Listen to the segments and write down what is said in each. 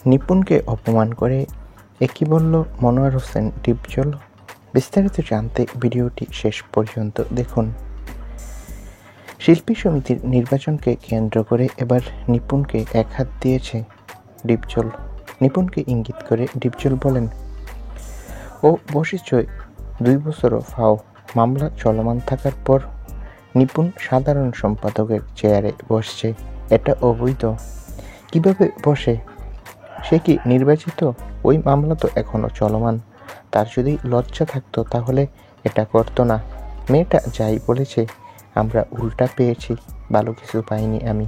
নিপুণকে অপমান করে একই বলল মনোয়ার হোসেন ডিপজল। বিস্তারিত জানতে ভিডিওটি শেষ পর্যন্ত দেখুন। শিল্পী সমিতির নির্বাচনকে কেন্দ্র করে এবার নিপুণকে একহাত দিয়েছে ডিপজল। নিপুণকে ইঙ্গিত করে ডিপজল বলেন, ও বসেছ 2 বছরও ফাও। মামলা চলমান থাকার পর নিপুণ সাধারণ সম্পাদকের চেয়ারে বসছে, এটা অবৈধ। কিভাবে বসে? সে কি নির্বাচিত? ওই মামলা তো এখনো চলমান। তার যদি লজ্জা থাকতো তাহলে এটা করতো না। মেয়েটা যাই বলেছে, আমরা উল্টা পেয়েছি, ভালো কিছু পাইনি। আমি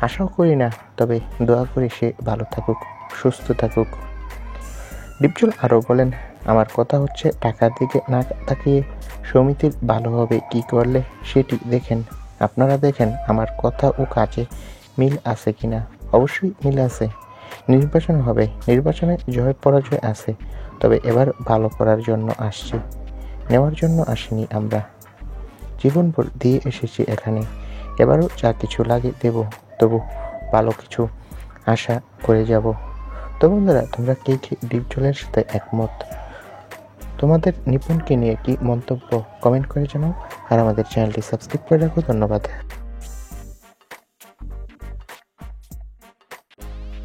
আশাও করি না, তবে দোয়া করি সে ভালো থাকুক, সুস্থ থাকুক। ডিপজল আরও বলেন, আমার কথা হচ্ছে টাকার দিকে না তাকিয়ে সমিতির ভালো হবে কি করলে সেটি দেখেন। আপনারা দেখেন আমার কথা ও কাজে মিল আছে কিনা। অবশ্যই মিল আছে। নির্বাচন হবে, নির্বাচনে জয় পরাজয় আছে, তবে এবার ভালো করার জন্য আসছি, নেওয়ার জন্য আসিনি। আমরা জীবনভর দিয়ে এসেছি এখানে, এবারও যা কিছু লাগে দেব, তবু ভালো কিছু আশা করে যাব। তো বন্ধুরা, তোমরা কে ডিপজলের সাথে একমত? তোমাদের নিপুণকে নিয়ে কি মন্তব্য কমেন্ট করে জানাও, আর আমাদের চ্যানেলটি সাবস্ক্রাইব করে রাখো। ধন্যবাদ।